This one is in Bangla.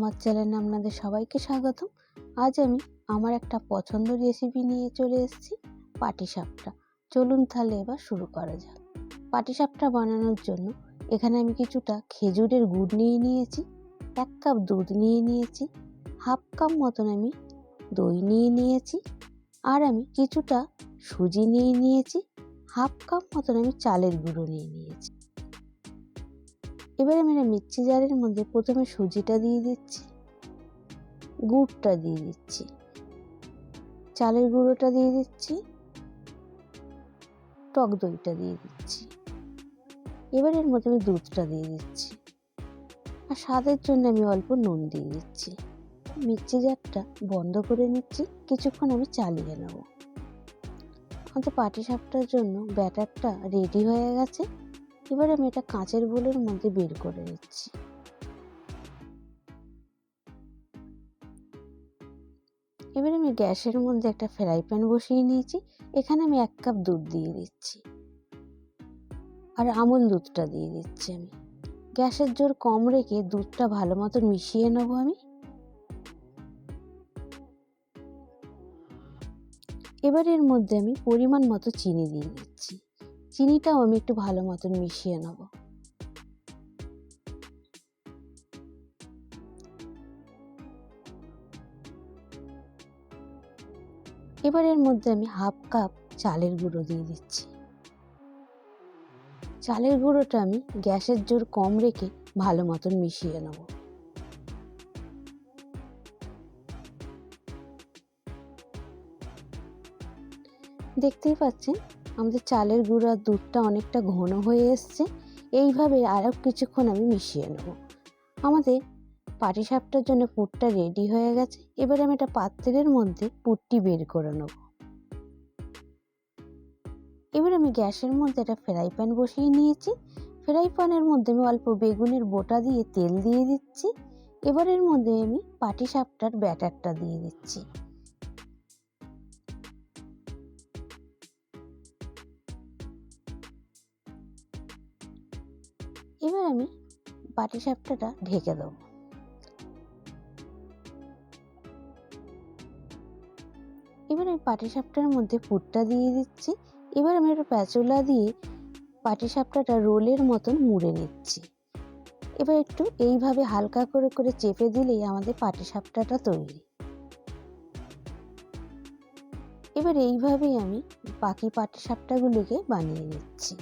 আমার চ্যানেলে আপনাদের সবাইকে স্বাগতম। আজ আমি আমার একটা পছন্দের রেসিপি নিয়ে চলে এসেছি, পাটিসাপটা। চলুন তাহলে এবার শুরু করা যাক। পাটিসাপটা বানানোর জন্য এখানে আমি কিছুটা খেজুরের গুড় নিয়ে নিয়েছি, 1 কাপ দুধ নিয়ে নিয়েছি, হাফ কাপ মতন আমি দই নিয়ে নিয়েছি, আর আমি কিছুটা সুজি নিয়ে নিয়েছি, হাফ কাপ মতন আমি চালের গুঁড়ো নিয়ে নিয়েছি। এবারে আমি মিক্সি জারের মধ্যে প্রথমে সুজিটা দিয়ে দিচ্ছি, গুড়টা দিয়ে দিচ্ছি, চালের গুঁড়োটা দিয়ে দিচ্ছি, টক দইটা দিয়ে দিচ্ছি। এবার এর মধ্যে আমি দুধটা দিয়ে দিচ্ছি, আর স্বাদের জন্য আমি অল্প নুন দিয়ে দিচ্ছি। মিক্সি জারটা বন্ধ করে নিচ্ছি, কিছুক্ষণ আমি চালিয়ে নেব। আমাদের পাটিসাপটার জন্য ব্যাটারটা রেডি হয়ে গেছে। এবার আমি এটা কাঁচের বোলের মধ্যে বের করে নিচ্ছি। এবার আমি গ্যাসের মধ্যে একটা ফ্রাই প্যান বসিয়ে নিয়েছি। এখানে আমি 1 কাপ দুধ দিয়ে দিচ্ছি, আর আমুল দুধটা দিয়ে দিচ্ছি। আমি গ্যাসের জোর কম রেখে দুধটা ভালো মতো মিশিয়ে নেব। আমি এবার এর মধ্যে আমি পরিমাণ মতো চিনি দিয়ে দিচ্ছি। চিনিটাও আমি একটু ভালো মতন মিশিয়ে নেব। এবার এর মধ্যে আমি হাফ কাপ চালের গুঁড়ো দিয়ে দিচ্ছি। চালের গুঁড়োটা আমি গ্যাসের জোর কম রেখে ভালো মতন মিশিয়ে নেব। দেখতেই পাচ্ছেন আমাদের চালের গুঁড়ো আর দুধটা অনেকটা ঘন হয়ে এসছে। এইভাবে আরও কিছুক্ষণ আমি মিশিয়ে নেব। আমাদের পাটিসাপটার জন্য পুরটা রেডি হয়ে গেছে। এবার আমি একটা পাত্রের মধ্যে পুরটি বের করে নেব। এবার আমি গ্যাসের মধ্যে একটা ফ্রাই প্যান বসিয়ে নিয়েছি। ফ্রাই প্যানের মধ্যে আমি অল্প বেগুনের বোটা দিয়ে তেল দিয়ে দিচ্ছি। এবার এর মধ্যে আমি পাটিসাপটার ব্যাটারটা দিয়ে দিচ্ছি। এবার আমি পাটিসাপটাটা ঢেকে দেব। এবার আমি পাটিসাপটার মধ্যে পুরটা দিয়ে দিচ্ছি। এবার আমি একটা প্যাচুলা দিয়ে পাটিসাপটাটা রোলের মতন মুড়ে নিচ্ছি। এবার একটু এইভাবে হালকা করে করে চেপে দিলেই আমাদের পাটিসাপটাটা তৈরি। এবার এইভাবেই আমি বাকি পাটিসাপটাগুলোকে বানিয়ে নিচ্ছি।